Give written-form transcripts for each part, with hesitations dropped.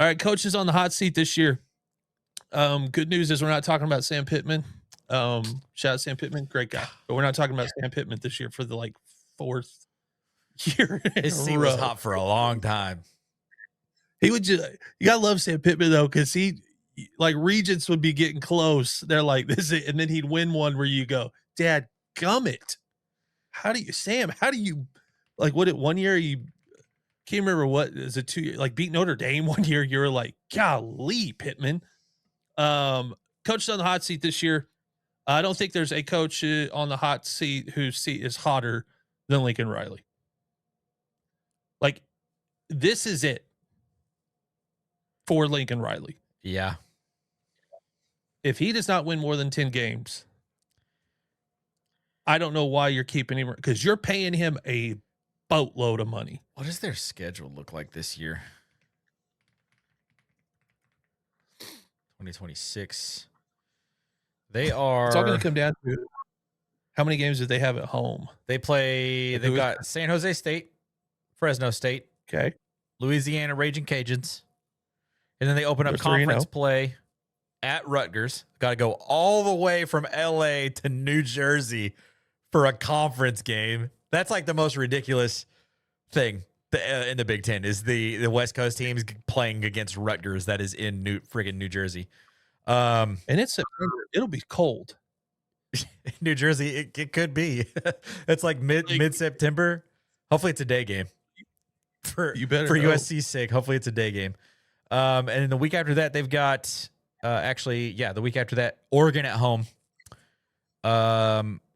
All right, coaches on the hot seat this year. Good news is we're not talking about Sam Pittman. Shout out Sam Pittman, great guy. But we're not talking about Sam Pittman this year for the like fourth year in His a seat row. was hot for a long time. He would just, you gotta love Sam Pittman though, because he like Regents would be getting close. They're like, this is it, and then he'd win one where you go, Dad, gummit. How do you like what it 1 year you can't remember what is it 2 years like beat Notre Dame 1 year, you're like, golly, Pittman. Coaches on the hot seat this year. I don't think there's a coach on the hot seat whose seat is hotter than Lincoln Riley. Like, this is it for Lincoln Riley. Yeah. If he does not win more than 10 games, I don't know why you're keeping him, because you're paying him a boatload of money. What does their schedule look like this year? 2026. They are. It's all going to come down to how many games do they have at home. They've got San Jose State, Fresno State, okay, Louisiana Raging Cajuns, and then they open up conference play at Rutgers. Got to go all the way from LA to New Jersey for a conference game. That's like the most ridiculous thing in the Big Ten is the West Coast teams playing against Rutgers that is in New Jersey. And it's September. It'll be cold. New Jersey, it could be. It's like mid-September. Hopefully it's a day game. For USC's sake, hopefully it's a day game. And then the week after that, they've got the week after that, Oregon at home,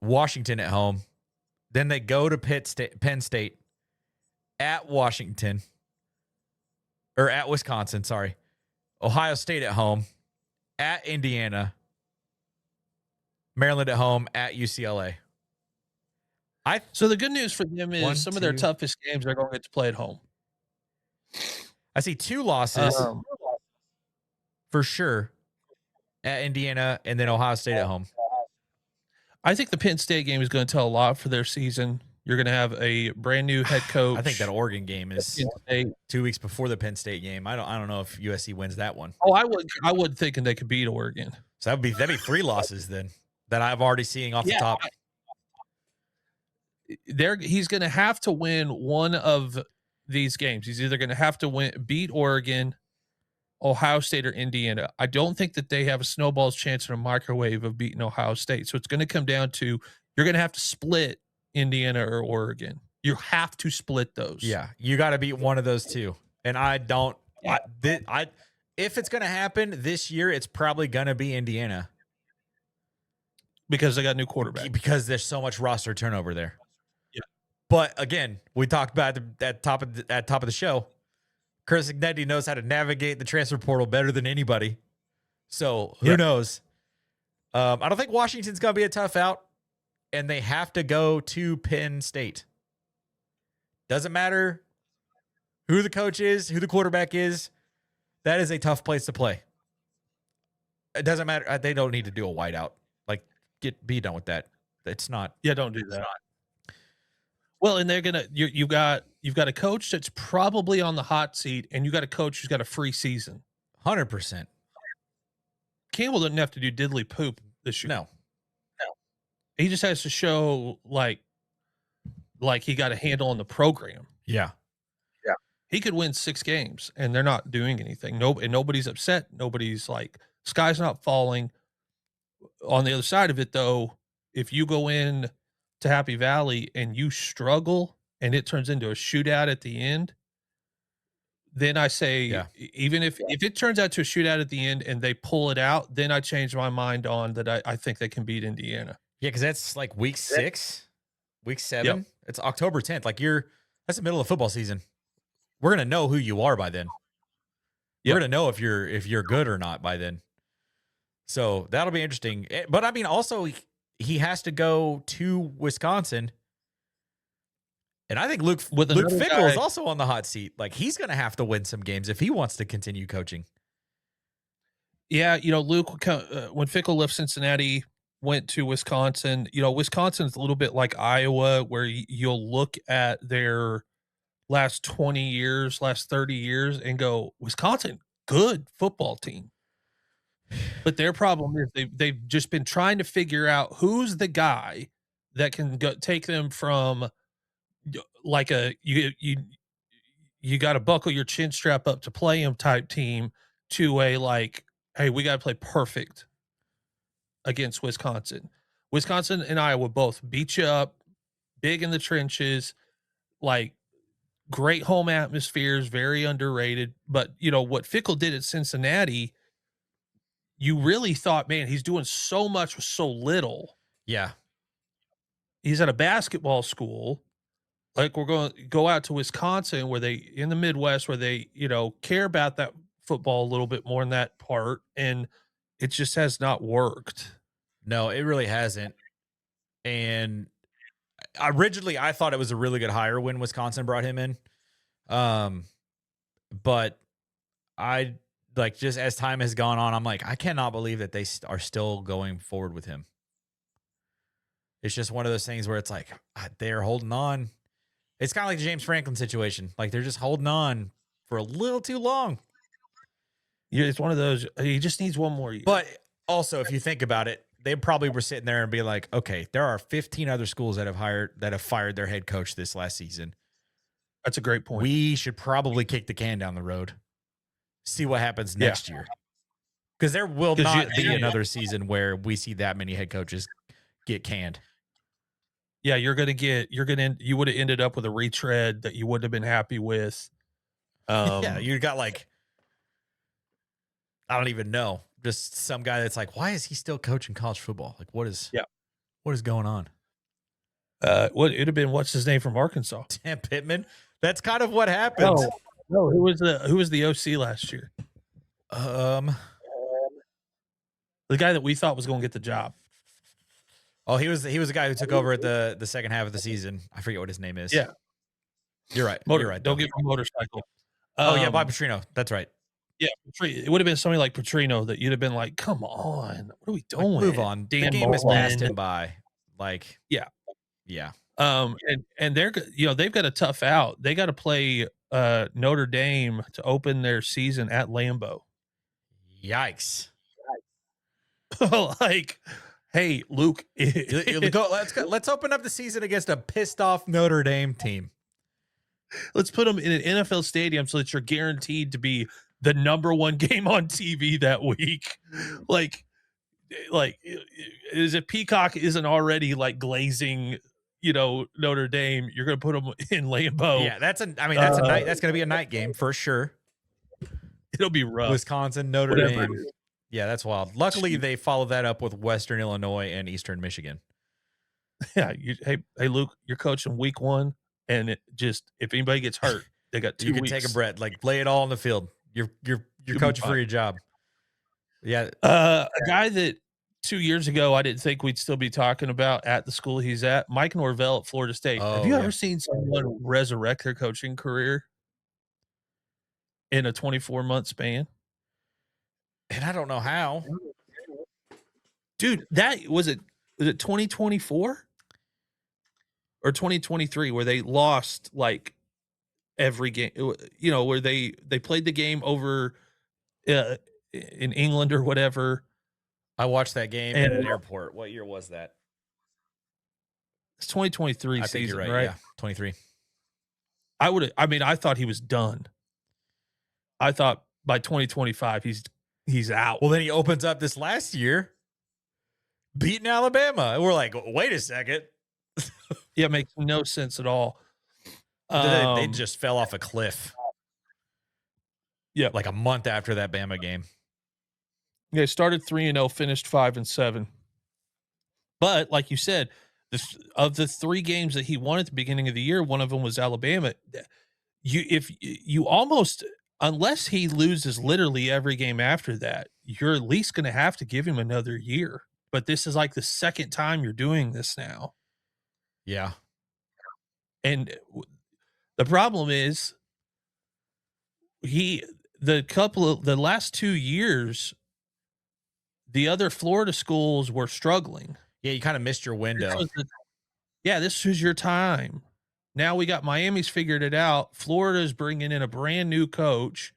Washington at home. Then they go to Penn State, at Washington, or at Wisconsin, sorry. Ohio State at home, at Indiana, Maryland at home, at UCLA. So the good news for them is some of their toughest games they're going to get to play at home. I see 2 losses for sure at Indiana and then Ohio State at home. I think the Penn State game is going to tell a lot for their season. You're going to have a brand new head coach. I think that Oregon game is 2 weeks before the Penn State game. I don't know if USC wins that one. Oh, I would thinking they could beat Oregon. So that'd be 3 losses then that I've already seen off the top. He's going to have to win one of these games. He's either going to have to beat Oregon, Ohio State, or Indiana. I don't think that they have a snowball's chance in a microwave of beating Ohio State. So it's going to come down to you're going to have to split Indiana or Oregon. You have to split those. Yeah, you got to beat one of those 2. And I don't. If it's going to happen this year, it's probably going to be Indiana because they got a new quarterback. Because there's so much roster turnover there. Yeah. But again, we talked about at top of the show. Chris Ignetti knows how to navigate the transfer portal better than anybody. So who knows? I don't think Washington's going to be a tough out. And they have to go to Penn State. Doesn't matter who the coach is, who the quarterback is. That is a tough place to play. It doesn't matter. They don't need to do a whiteout. Like, be done with that. It's not. Yeah, don't do that. Well, and they're gonna. You've got a coach that's probably on the hot seat, and you got a coach who's got a free season. 100%. Campbell doesn't have to do diddly poop this year. No. He just has to show like he got a handle on the program. Yeah. He could win 6 games and they're not doing anything. Nobody's upset. Nobody's like, sky's not falling. On the other side of it, though, if you go in to Happy Valley and you struggle and it turns into a shootout at the end, then I say, even if it turns out to a shootout at the end and they pull it out, then I change my mind on that. I think they can beat Indiana. Yeah, because that's like week 6, week 7. Yep. It's October 10th. Like that's the middle of football season. We're gonna know who you are by then. Yep. We're gonna know if you're good or not by then. So that'll be interesting. But I mean, also he has to go to Wisconsin, and I think Luke Fickell is also on the hot seat. Like he's gonna have to win some games if he wants to continue coaching. Yeah, Luke, when Fickell left Cincinnati, went to Wisconsin. Wisconsin's a little bit like Iowa, where you'll look at their last 20 years, last 30 years and go, Wisconsin good football team. But their problem is they've just been trying to figure out who's the guy that can go take them from like you got to buckle your chin strap up to play him type team to a like, hey, we got to play perfect against Wisconsin. Wisconsin and Iowa both beat you up, big in the trenches, like great home atmospheres, very underrated. But you know what Fickle did at Cincinnati, you really thought, man, he's doing so much with so little. Yeah. He's at a basketball school. Like we're going to go out to Wisconsin where they in the Midwest where they, you know, care about that football a little bit more in that part. And it just has not worked. No, it really hasn't. And originally I thought it was a really good hire when Wisconsin brought him in. But I like just as time has gone on, I'm like, I cannot believe that they are still going forward with him. It's just one of those things where it's like they're holding on. It's kind of like the James Franklin situation. Like they're just holding on for a little too long. Yeah, it's one of those. He just needs one more year. But also, if you think about it, they probably were sitting there and be like, okay, there are 15 other schools that have fired their head coach this last season. That's a great point. We should probably kick the can down the road. See what happens next year. Because there will not be another season where we see that many head coaches get canned. Yeah, you would have ended up with a retread that you wouldn't have been happy with. Yeah, you got like, I don't even know, just some guy that's like, why is he still coaching college football? Like, what is going on? It'd have been what's his name from Arkansas? Sam Pittman. That's kind of what happened. No, who was the OC last year? The guy that we thought was going to get the job. Oh, he was the guy who took over at the second half of the season. I forget what his name is. Yeah, you're right. You're right. Don't give him a motorcycle. Yeah, Bob Petrino. That's right. Yeah, it would have been somebody like Petrino that you'd have been like, "Come on, what are we doing? Like, move on." Dan the game has passed him by. Like, yeah. And they're they've got a tough out. They got to play Notre Dame to open their season at Lambeau. Yikes! Like, hey, Luke, let's open up the season against a pissed off Notre Dame team. Let's put them in an NFL stadium so that you're guaranteed to be the number one game on TV that week. Like is it Peacock isn't already like glazing, Notre Dame? You're going to put them in Lambeau. Yeah, that's a night. That's going to be a night game for sure. It'll be rough. Wisconsin, Notre Dame. Yeah, that's wild. Luckily, they followed that up with Western Illinois and Eastern Michigan. Yeah, hey, Luke, you're coaching week 1, and if anybody gets hurt, they got 2 weeks. You can take a breath, like lay it all on the field. You're coaching for your job. Yeah, a guy that 2 years ago I didn't think we'd still be talking about at the school he's at, Mike Norvell at Florida State. Have you ever seen someone resurrect their coaching career in a 24-month span? And I don't know how. Dude, was it 2024 or 2023 where they lost like every game, where they played the game over in England or whatever. I watched that game at an airport. What year was that? It's 2023 I season, think you're right? Yeah, 23. I thought he was done. I thought by 2025 he's out. Well, then he opens up this last year beating Alabama. And we're like, wait a second. Yeah, it makes no sense at all. They just fell off a cliff. Yeah. Like a month after that Bama game. They started 3-0, finished 5-7. But like you said, of the 3 games that he won at the beginning of the year, one of them was Alabama. Unless he loses literally every game after that, you're at least going to have to give him another year. But this is like the second time you're doing this now. Yeah. And the problem is the last 2 years, the other Florida schools were struggling. Yeah, you kind of missed your window. This was your time. Now we got Miami's figured it out. Florida's bringing in a brand new coach.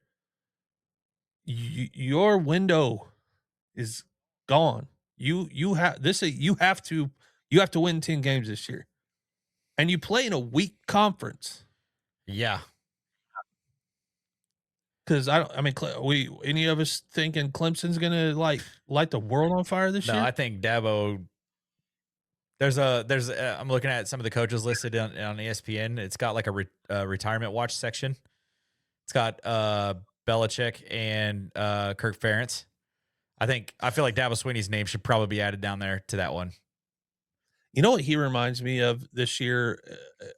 your window is gone. You have this. You have to win 10 games this year, and you play in a weak conference. Yeah. Because I don't. I mean, we any of us thinking Clemson's gonna like light the world on fire this No, year? I think Dabo. I'm looking at some of the coaches listed on ESPN. It's got like a retirement watch section. It's got Belichick and Kirk Ferentz. I feel like Dabo Swinney's name should probably be added down there to that one. You know what he reminds me of this year?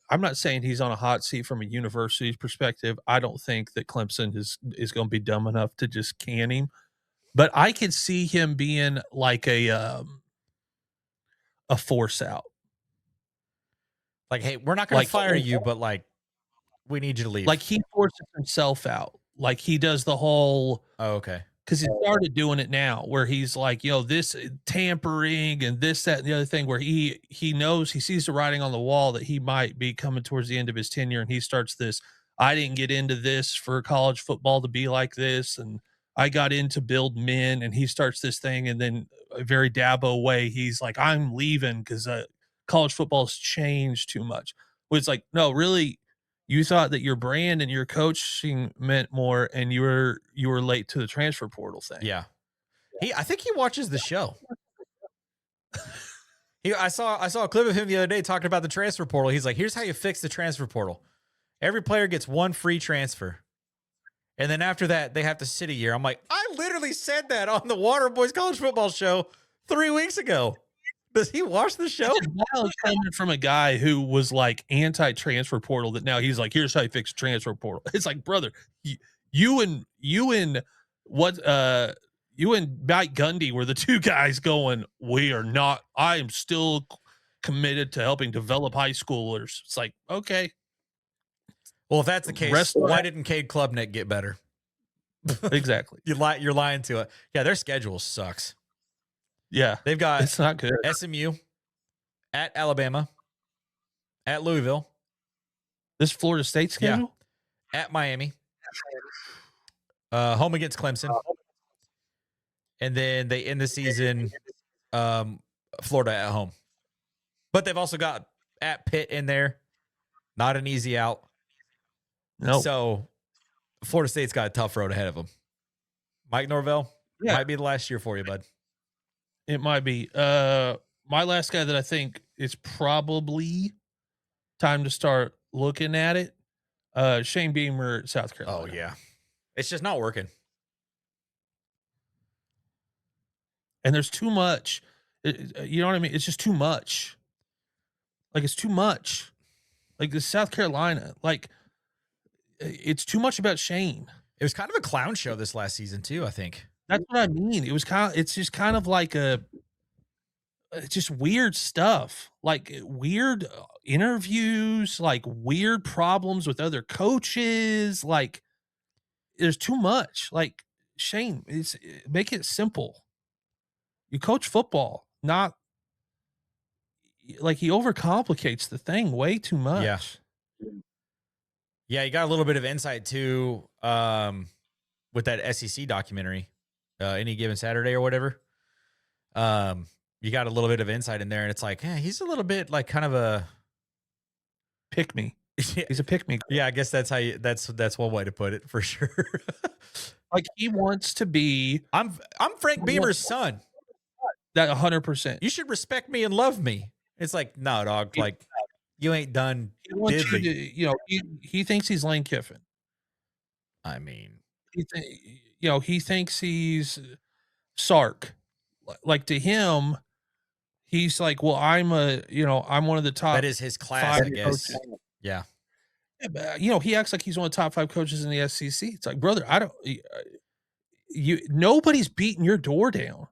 I'm not saying he's on a hot seat from a university's perspective. I don't think that Clemson is going to be dumb enough to just can him, but I could see him being like a force out. Like, hey, we're not going Like to fire you, but like, we need you to leave. Like he forces himself out. Like he does the whole. Oh, okay. Because he started doing it now, where he's like, this tampering and this, that, and the other thing, where he knows, he sees the writing on the wall that he might be coming towards the end of his tenure, and he starts this. I didn't get into this for college football to be like this, and I got in to build men, and he starts this thing, and then a very Dabo way, he's like, I'm leaving because college football's changed too much. Well, it's like, no, really, you thought that your brand and your coaching meant more, and you were late to the transfer portal thing. Yeah, I think he watches the show. I saw a clip of him the other day talking about the transfer portal. He's like, "Here's how you fix the transfer portal. Every player gets one free transfer, and then after that, they have to sit a year." I'm like, I literally said that on the Water Boys College Football Show 3 weeks ago. Does he watch the show? Coming from a guy who was like anti-transfer portal, that now he's like, here's how you fix transfer portal. It's like, brother, you and Mike Gundy were the two guys going, we are not, I am still committed to helping develop high schoolers. It's like, okay. Well, if that's the case, why didn't Cade Klubnik get better? Exactly. You're lying to it. Yeah, their schedule sucks. Yeah, they've got it's not good. SMU, at Alabama, at Louisville. This Florida State schedule? Yeah. At Miami. Home against Clemson. And then they end the season Florida at home. But they've also got at Pitt in there. Not an easy out. No. So Florida State's got a tough road ahead of them. Mike Norvell, might be the last year for you, bud. It might be. My last guy that I think is probably time to start looking at it. Shane Beamer, South Carolina. Oh yeah, it's just not working. And there's too much. You know what I mean? It's just too much. Like it's too much. Like the South Carolina. Like it's too much about Shane. It was kind of a clown show this last season too, I think. That's what I mean. It's just kind of like just weird stuff, like weird interviews, like weird problems with other coaches. Like there's too much. Like Shane, make it simple. You coach football, not like he overcomplicates the thing way too much. Yeah. Yeah, you got a little bit of insight too with that SEC documentary. Any Given Saturday or whatever. You got a little bit of insight in there, and it's like, he's a little bit like kind of a pick me. He's a pick me. Yeah, I guess that's how that's one way to put it for sure. Like he wants to be. I'm Frank Beamer's son. That 100%. You should respect me and love me. It's like, no, dog. Like you ain't done. He thinks he's Lane Kiffin. I mean, he thinks he's Sark. Like to him, he's like, well, I'm one of the top. That is his class, I guess. Coaches. Yeah. He acts like he's one of the top 5 coaches in the SEC. It's like, brother, nobody's beating your door down.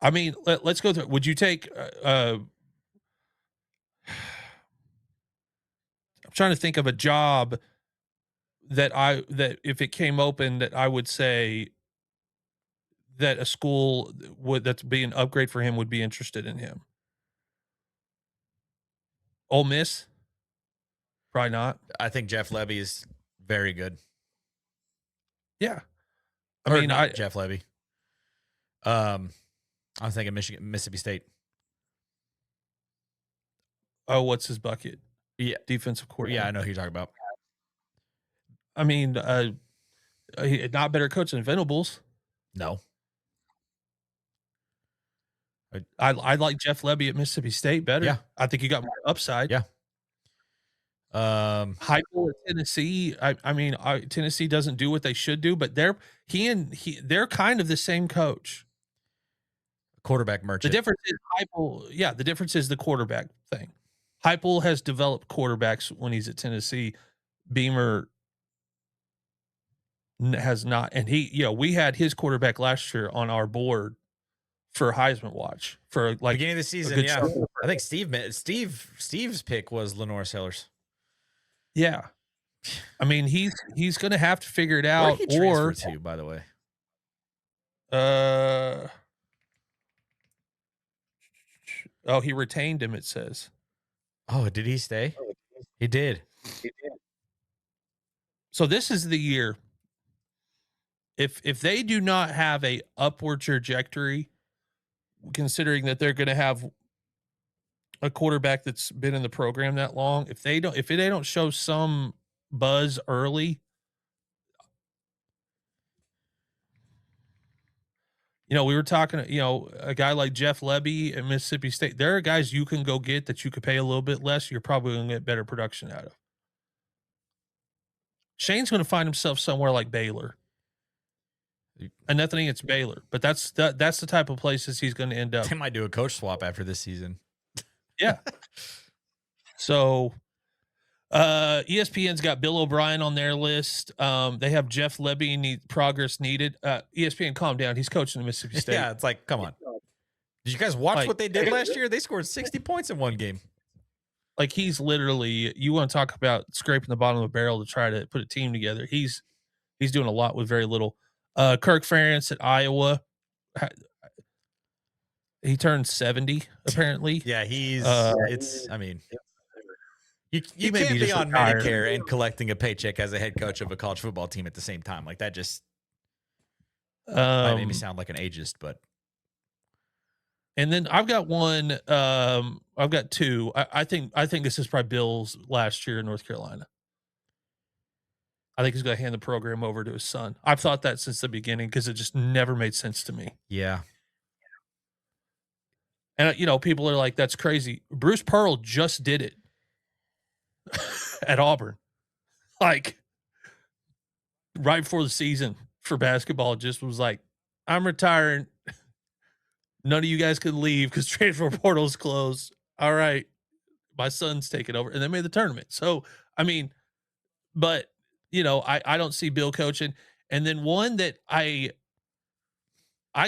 I mean, let's go through. Would you take? I'm trying to think of a job that if it came open, that I would say that a school that's be an upgrade for him would be interested in him. Ole Miss, Probably not. I think Jeff Lebby is very good. Yeah. I mean, not Jeff Lebby. I was thinking Mississippi State. Oh, what's his bucket? Yeah. Defensive coordinator. Yeah, I know who you're talking about. I mean, not better coach than Venables. No. I like Jeff Lebby at Mississippi State better. Yeah. I think he got more upside. Yeah. Heupel at Tennessee. I mean, Tennessee doesn't do what they should do, but they're kind of the same coach. Quarterback merchant. The difference is Heupel. Yeah, the difference is the quarterback thing. Heupel has developed quarterbacks when he's at Tennessee. Beamer has not, and we had his quarterback last year on our board for Heisman watch for like beginning of the season. Yeah, I think Steve's pick was Lenore Sellers. Yeah, I mean he's going to have to figure it out. Where did he transfer to, by the way? Oh, he retained him. It says. Oh, did he stay? He did. So this is the year. If they do not have a upward trajectory, considering that they're going to have a quarterback that's been in the program that long, if they don't show some buzz early, we were talking, a guy like Jeff Lebby at Mississippi State, there are guys you can go get that you could pay a little bit less. You're probably going to get better production out of. Shane's going to find himself somewhere like Baylor. And nothing against Baylor, but that's the type of places he's going to end up. They might do a coach swap after this season. Yeah. So ESPN's got Bill O'Brien on their list. They have Jeff Lebby, progress needed. ESPN, calm down. He's coaching the Mississippi State. Yeah, it's like, come on. Did you guys watch what they did last year? They scored 60 points in one game. Like, he's literally, you want to talk about scraping the bottom of a barrel to try to put a team together. He's doing a lot with very little. Kirk Ferentz at Iowa. He turned 70, apparently. Yeah, I mean, you can't be on Medicare and collecting a paycheck as a head coach of a college football team at the same time. Like, that just might make me sound like an ageist, but. And then I've got one. I've got two. I think this is probably Bill's last year in North Carolina. I think he's going to hand the program over to his son. I've thought that since the beginning because it just never made sense to me. Yeah. And, people are like, that's crazy. Bruce Pearl just did it at Auburn. Like, right before the season for basketball, just was like, I'm retiring. None of you guys could leave because transfer portal's closed. All right. My son's taking over. And they made the tournament. So, I mean, but, I don't see Bill coaching. And then one that I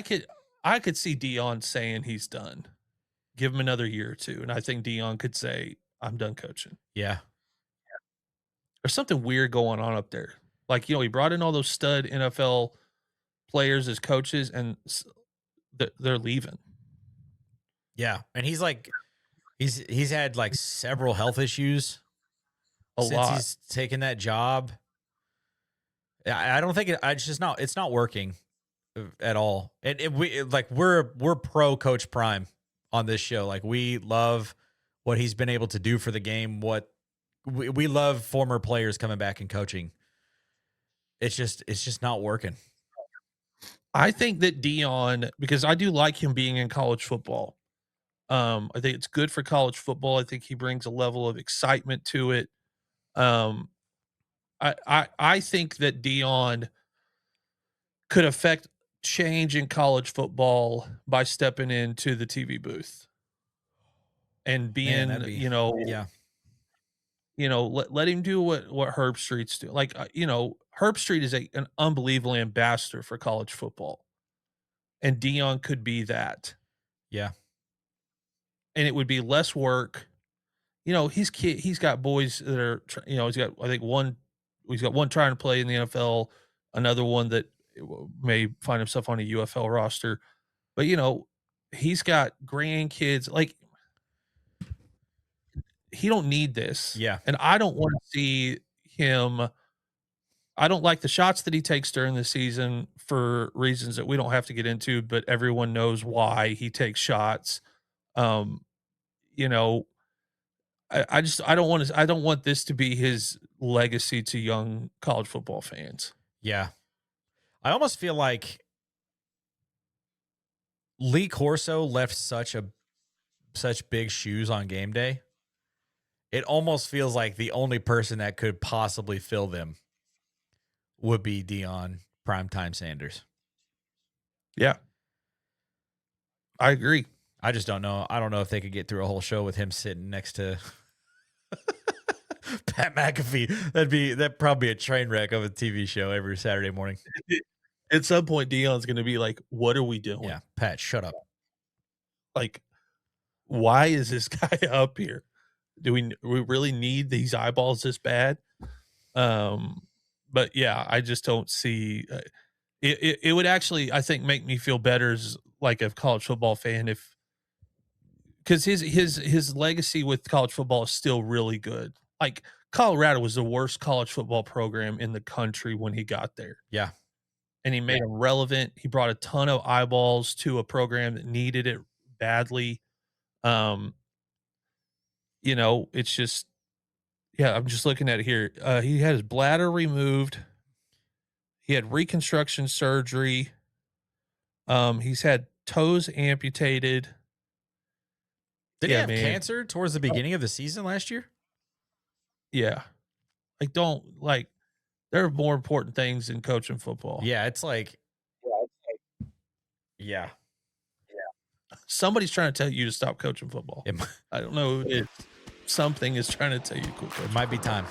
could see Dion saying he's done. Give him another year or two. And I think Dion could say, I'm done coaching. Yeah. There's something weird going on up there. Like, he brought in all those stud NFL players as coaches and they're leaving. Yeah. And he's like, he's had like several health issues since he's taken that job. I don't think it's not working at all. And we're pro Coach Prime on this show. Like, we love what he's been able to do for the game. What we love former players coming back and coaching. It's just not working. I think that Dion, because I do like him being in college football. I think it's good for college football. I think he brings a level of excitement to it. I think that Dion could affect change in college football by stepping into the TV booth and being, let him do what Herb Street's do. Like, Herb Street is an unbelievable ambassador for college football, and Dion could be that. Yeah. And it would be less work. He's got boys that are, he's got one trying to play in the NFL, another one that may find himself on a UFL roster, but he's got grandkids. Like, he don't need this. Yeah. And I don't want to see him. I don't like the shots that he takes during the season for reasons that we don't have to get into, but everyone knows why he takes shots. Um, you know, I don't want this to be his legacy to young college football fans. Yeah. I almost feel like Lee Corso left such big shoes on game day. It almost feels like the only person that could possibly fill them would be Deion Primetime Sanders. Yeah. I agree. I just don't know. I don't know if they could get through a whole show with him sitting next to Pat McAfee. That'd probably be a train wreck of a TV show every Saturday morning. At some point, Dion's going to be like, "What are we doing? Yeah, Pat, shut up." Like, why is this guy up here? Do we really need these eyeballs this bad?" But yeah, I just don't see. It would actually, I think, make me feel better as like a college football fan if because his legacy with college football is still really good. Like Colorado was the worst college football program in the country when he got there. Yeah. And he made them relevant. He brought a ton of eyeballs to a program that needed it badly. It's just I'm just looking at it here. He had his bladder removed. He had reconstruction surgery. He's had toes amputated. Did he have cancer towards the beginning of the season last year? Yeah. There are more important things than coaching football. Yeah, it's like yeah. Somebody's trying to tell you to stop coaching football. I don't know if something is trying to tell you to quit coaching. It might be time.